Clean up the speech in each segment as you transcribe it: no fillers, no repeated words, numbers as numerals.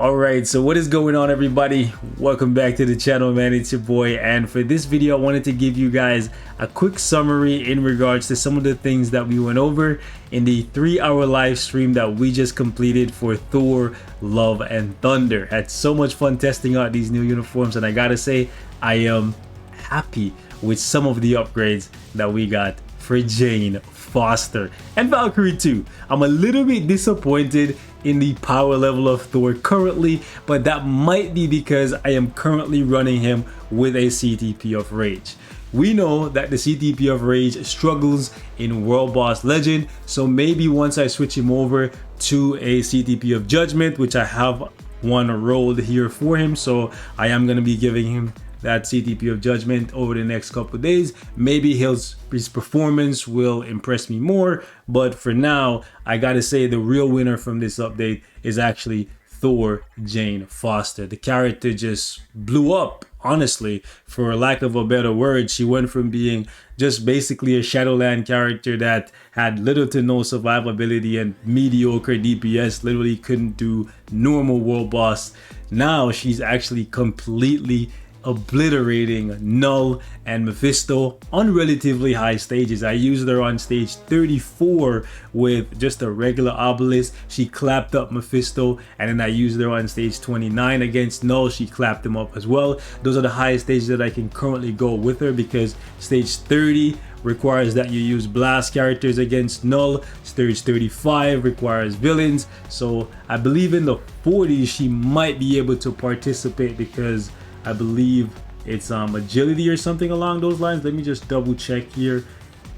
Alright, so what is going on, everybody? Welcome back to the channel, man. It's your boy, and for this video I wanted to give you guys a quick summary in regards to some of the things that we went over in the 3-hour live stream that we just completed for Thor Love and Thunder. Had so much fun testing out these new uniforms, and I gotta say I am happy with some of the upgrades that we got for Jane Foster and Valkyrie too. I'm a little bit disappointed in the power level of Thor currently, but that might be because I am currently running him with a CTP of Rage. We know that the CTP of Rage struggles in World Boss Legend, so maybe once I switch him over to a CTP of Judgment, which I have one rolled here for him, so I am going to be giving him that CTP of Judgment over the next couple of days. Maybe his performance will impress me more, but for now I gotta say the real winner from this update is actually Thor Jane Foster. The character just blew up, honestly, for lack of a better word. She went from being just basically a Shadowland character that had little to no survivability and mediocre DPS, literally couldn't do normal world boss. Now she's actually completely obliterating Null and Mephisto on relatively high stages. I used her on stage 34 with just a regular obelisk. She clapped up Mephisto, and then I used her on stage 29 against Null. She clapped him up as well. Those are the highest stages that I can currently go with her, because stage 30 requires that you use blast characters against Null. Stage 35 requires villains. So I believe in the 40s she might be able to participate, because I believe it's agility or something along those lines. Let me just double check here.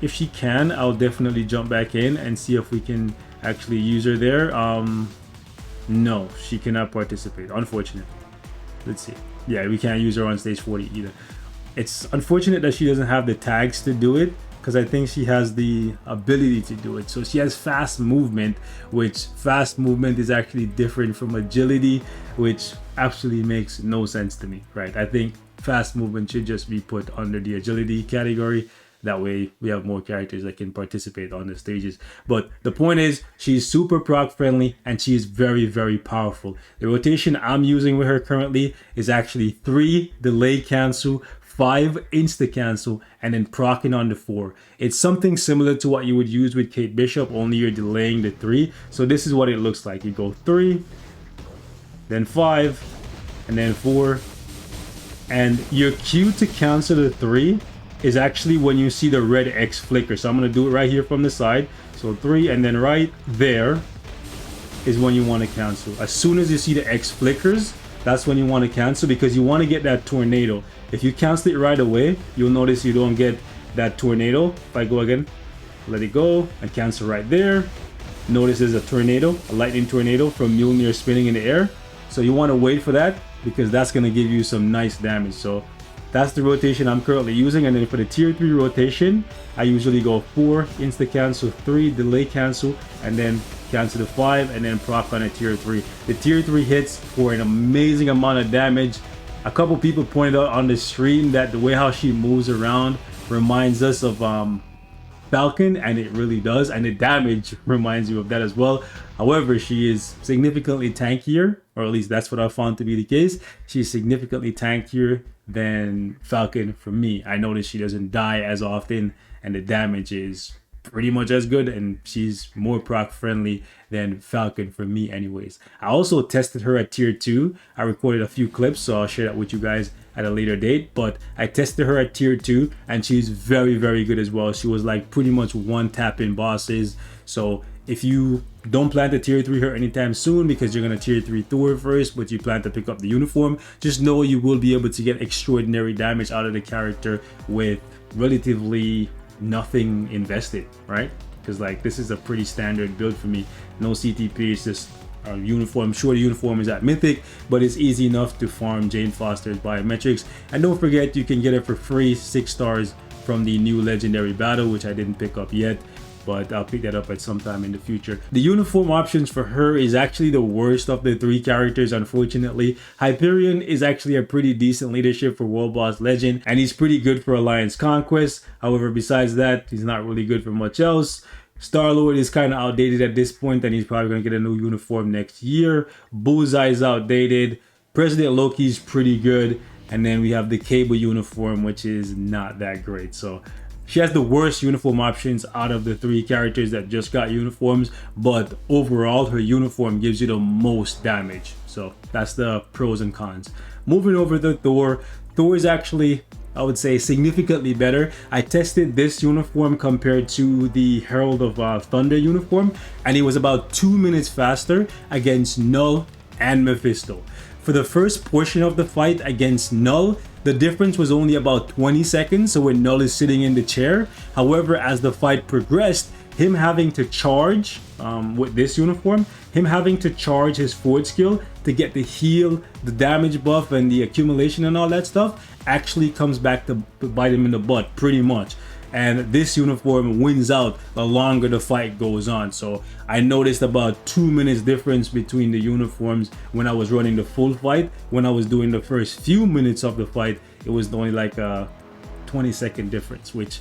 If she can, I'll definitely jump back in and see if we can actually use her there. No, she cannot participate, unfortunately. Let's see. Yeah, we can't use her on stage 40 either. It's unfortunate that she doesn't have the tags to do it, because I think she has the ability to do it. So she has fast movement, which fast movement is actually different from agility, which absolutely makes no sense to me, right? I think fast movement should just be put under the agility category. That way we have more characters that can participate on the stages. But the point is, she's super proc friendly and she's very, very powerful. The rotation I'm using with her currently is actually 3 delay cancel, 5 insta cancel, and then proccing on the 4. It's something similar to what you would use with Kate Bishop, only you're delaying the 3. So this is what it looks like. You go 3, then 5, and then 4. And your cue to cancel the 3 is actually when you see the red X flicker. So I'm going to do it right here from the side. So 3, and then right there is when you want to cancel. As soon as you see the X flickers, that's when you want to cancel, because you want to get that tornado. If you cancel it right away, you'll notice you don't get that tornado. If I go again, let it go and cancel right there, notice there's a tornado, a lightning tornado from Mjolnir spinning in the air. So you want to wait for that, because that's going to give you some nice damage. So that's the rotation I'm currently using. And then for the tier 3 rotation, I usually go 4 insta cancel, 3 delay cancel, and then cancel the 5, and then proc on a tier 3. The tier 3 hits for an amazing amount of damage. A couple people pointed out on the stream that the way how she moves around reminds us of Falcon, and it really does, and the damage reminds you of that as well. However, she is significantly tankier, or at least that's what I found to be the case. She's significantly tankier than Falcon for me. I noticed she doesn't die as often, and the damage is pretty much as good, and she's more proc friendly than Falcon for me anyways. I also tested her at tier 2. I recorded a few clips, so I'll share that with you guys at a later date, but I tested her at tier 2 and she's very, very good as well. She was like pretty much one tap in bosses. So if you don't plan to tier 3 her anytime soon, because you're going to tier 3 Thor first, but you plan to pick up the uniform, just know you will be able to get extraordinary damage out of the character with relatively nothing invested, right? Because like this is a pretty standard build for me. No CTP, it's just a uniform. Sure, the uniform is at Mythic, but it's easy enough to farm Jane Foster's biometrics. And don't forget, you can get it for free 6 stars from the new legendary battle, which I didn't pick up yet, but I'll pick that up at some time in the future. The uniform options for her is actually the worst of the 3 characters, unfortunately. Hyperion is actually a pretty decent leadership for World Boss Legend, and he's pretty good for Alliance Conquest. However, besides that, he's not really good for much else. Star-Lord is kind of outdated at this point, and he's probably going to get a new uniform next year. Bullseye's outdated. President Loki's pretty good. And then we have the Cable uniform, which is not that great. So she has the worst uniform options out of the 3 characters that just got uniforms. But overall, her uniform gives you the most damage. So that's the pros and cons. Moving over to Thor. Thor is actually, I would say, significantly better. I tested this uniform compared to the Herald of Thunder uniform, and it was about 2 minutes faster against Null and Mephisto. For the first portion of the fight against Null, the difference was only about 20 seconds, so when Null is sitting in the chair. However, as the fight progressed, him having to charge with this uniform, him having to charge his forward skill to get the heal, the damage buff, and the accumulation and all that stuff actually comes back to bite him in the butt pretty much. And this uniform wins out the longer the fight goes on. So I noticed about 2 minutes difference between the uniforms when I was running the full fight. When I was doing the first few minutes of the fight, it was only like a 20-second difference, which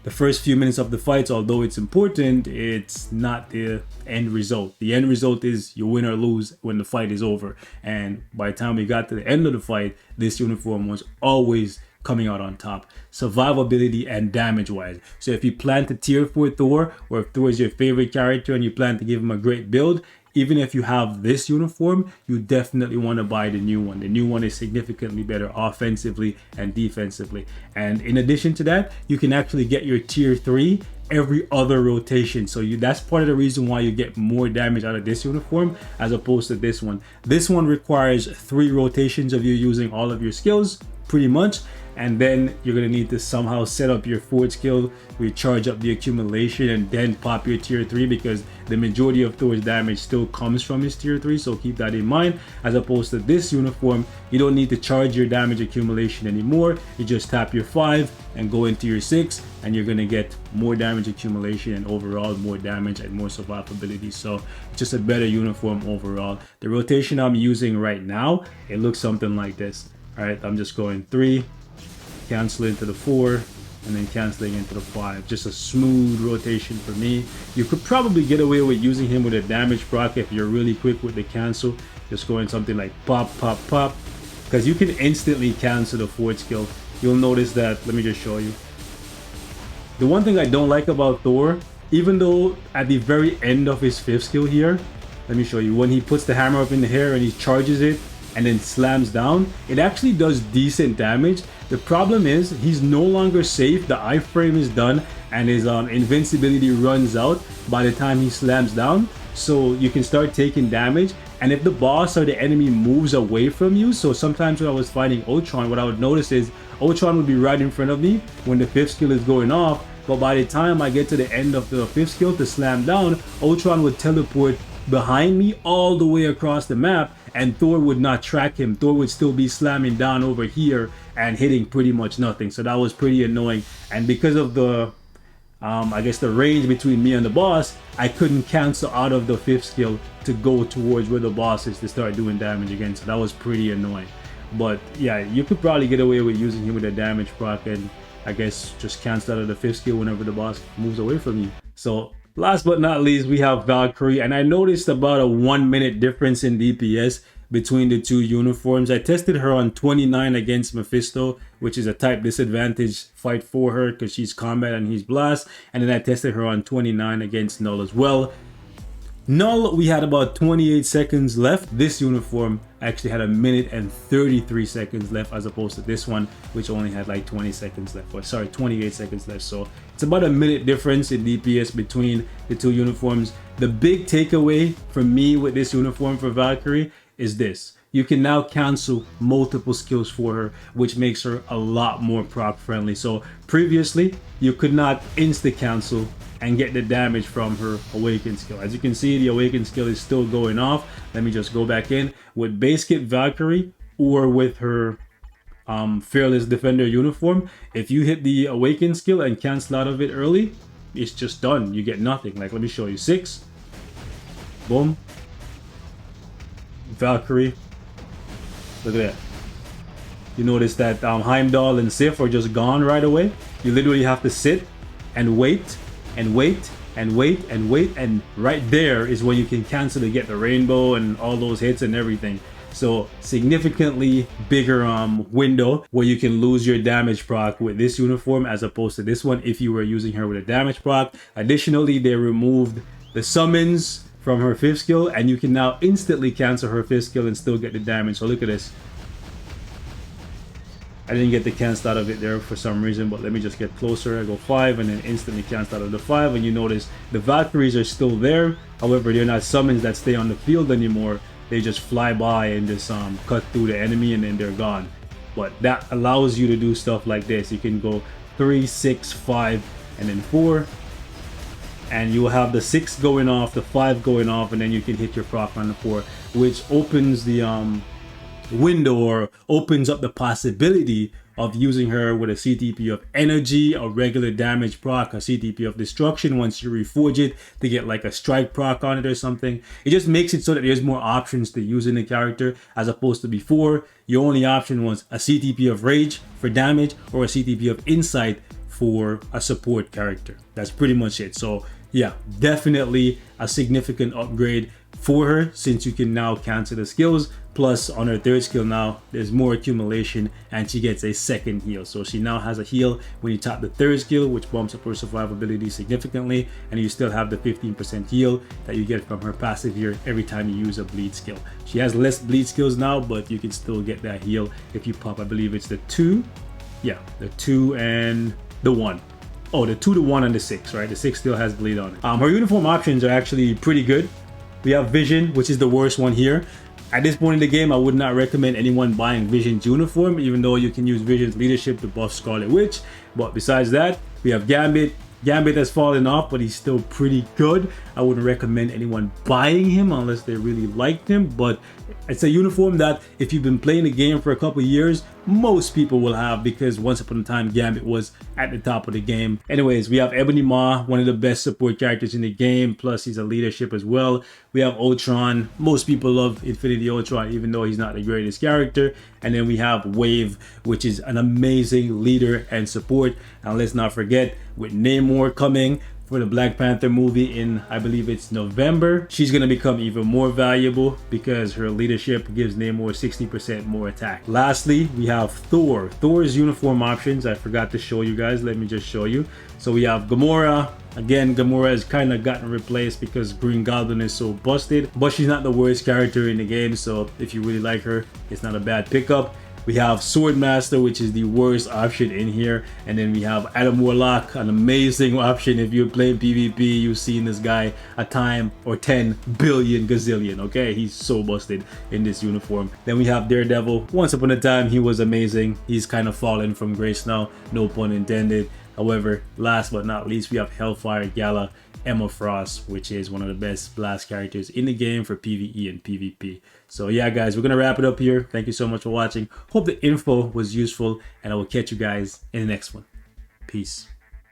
the first few minutes of the fights, although it's important, it's not the end result. The end result is you win or lose when the fight is over. And by the time we got to the end of the fight, this uniform was always coming out on top, survivability and damage wise. So if you plan to tier for Thor, or if Thor is your favorite character and you plan to give him a great build, even if you have this uniform, you definitely want to buy the new one. The new one is significantly better offensively and defensively. And in addition to that, you can actually get your tier 3 every other rotation. So that's part of the reason why you get more damage out of this uniform as opposed to this one. This one requires 3 rotations of you using all of your skills pretty much, and then you're going to need to somehow set up your forward skill, recharge up the accumulation, and then pop your tier 3, because the majority of Thor's damage still comes from his tier 3, so keep that in mind. As opposed to this uniform, you don't need to charge your damage accumulation anymore. You just tap your 5 and go into your 6, and you're going to get more damage accumulation and overall more damage and more survivability. So it's just a better uniform overall. The rotation I'm using right now, it looks something like this. All right, I'm just going 3, cancel into the 4, and then canceling into the 5. Just a smooth rotation for me. You could probably get away with using him with a damage proc if you're really quick with the cancel. Just going something like pop, pop, pop, because you can instantly cancel the forward skill. You'll notice that. Let me just show you. The one thing I don't like about Thor, even though at the very end of his 5th skill here, let me show you, when he puts the hammer up in the air and he charges it and then slams down, it actually does decent damage. The problem is he's no longer safe. The iframe is done and his invincibility runs out by the time he slams down, so you can start taking damage. And if the boss or the enemy moves away from you, so sometimes when I was fighting Ultron, what I would notice is Ultron would be right in front of me when the 5th skill is going off, but by the time I get to the end of the 5th skill to slam down, Ultron would teleport behind me all the way across the map, and Thor would not track him. Thor would still be slamming down over here and hitting pretty much nothing. So that was pretty annoying. And because of the I guess the range between me and the boss, I couldn't cancel out of the 5th skill to go towards where the boss is to start doing damage again. So that was pretty annoying. But yeah, you could probably get away with using him with a damage proc and I guess just cancel out of the 5th skill whenever the boss moves away from you. So last but not least, we have Valkyrie, and I noticed about a 1 minute difference in DPS between the 2 uniforms. I tested her on 29 against Mephisto, which is a type disadvantage fight for her because she's combat and he's blast, and then I tested her on 29 against Null as well. Null, we had about 28 seconds left. This uniform actually had 1 minute and 33 seconds left, as opposed to this one, which only had like 20 seconds left, or sorry, 28 seconds left. So it's about a minute difference in DPS between the 2 uniforms. The big takeaway for me with this uniform for Valkyrie is this: you can now cancel multiple skills for her, which makes her a lot more proc friendly. So previously you could not insta cancel and get the damage from her awakened skill. As you can see, the awakened skill is still going off. Let me just go back in. With base kit Valkyrie or with her Fearless Defender uniform, if you hit the awakened skill and cancel out of it early, it's just done. You get nothing. Like, let me show you. 6, boom, Valkyrie. Look at that. You notice that Heimdall and Sif are just gone right away. You literally have to sit and wait and wait and wait and wait, and right there is when you can cancel to get the rainbow and all those hits and everything. So significantly bigger window where you can lose your damage proc with this uniform as opposed to this one if you were using her with a damage proc. Additionally, they removed the summons from her 5th skill, and you can now instantly cancel her 5th skill and still get the damage. So look at this. I didn't get the cancel out of it there for some reason, but let me just get closer. I go 5 and then instantly cancel out of the 5, and you notice the Valkyries are still there. However, they're not summons that stay on the field anymore. They just fly by and just cut through the enemy and then they're gone. But that allows you to do stuff like this. You can go 3, 6, 5, and then 4. And you will have the 6 going off, the 5 going off, and then you can hit your proc on the 4, which opens the window or opens up the possibility of using her with a CTP of energy, a regular damage proc, a CTP of destruction once you reforge it to get like a strike proc on it or something. It just makes it so that there's more options to using the character as opposed to before. Your only option was a CTP of rage for damage or a CTP of insight for a support character. That's pretty much it. So yeah, definitely a significant upgrade for her since you can now cancel the skills. Plus on her 3rd skill now there's more accumulation and she gets a 2nd heal. So she now has a heal when you tap the 3rd skill, which bumps up her survivability significantly, and you still have the 15% heal that you get from her passive here every time you use a bleed skill. She has less bleed skills now, but you can still get that heal if you pop, I believe it's the 2. Yeah, the 2 and the 1. Oh, the 2, the 1, and the 6, right? The 6 still has bleed on it. Her uniform options are actually pretty good. We have Vision, which is the worst one here. At this point in the game, I would not recommend anyone buying Vision's uniform, even though you can use Vision's leadership to buff Scarlet Witch. But besides that, we have Gambit. Gambit has fallen off, but he's still pretty good. I wouldn't recommend anyone buying him unless they really liked him, but it's a uniform that if you've been playing the game for a couple years, most people will have, because once upon a time Gambit was at the top of the game. Anyways, we have Ebony Maw, one of the best support characters in the game, plus he's a leadership as well. We have Ultron. Most people love Infinity Ultron, even though he's not the greatest character. And then we have Wave, which is an amazing leader and support. And let's not forget, with Namor coming for the Black Panther movie in, I believe it's November, she's gonna become even more valuable because her leadership gives Namor 60% more attack. Lastly, we have Thor. Thor's uniform options, I forgot to show you guys. Let me just show you. So we have Gamora. Again, Gamora has kind of gotten replaced because Green Goblin is so busted, but she's not the worst character in the game, so if you really like her, it's not a bad pickup. We have Swordmaster, which is the worst option in here. And then we have Adam Warlock, an amazing option. If you're playing PvP, you've seen this guy a time or 10 billion gazillion, okay? He's so busted in this uniform. Then we have Daredevil. Once upon a time, he was amazing. He's kind of fallen from grace now, no pun intended. However, last but not least, we have Hellfire Gala, Emma Frost, which is one of the best blast characters in the game for PvE and PvP. So yeah, guys, we're gonna wrap it up here. Thank you so much for watching. Hope the info was useful, and I will catch you guys in the next one. Peace.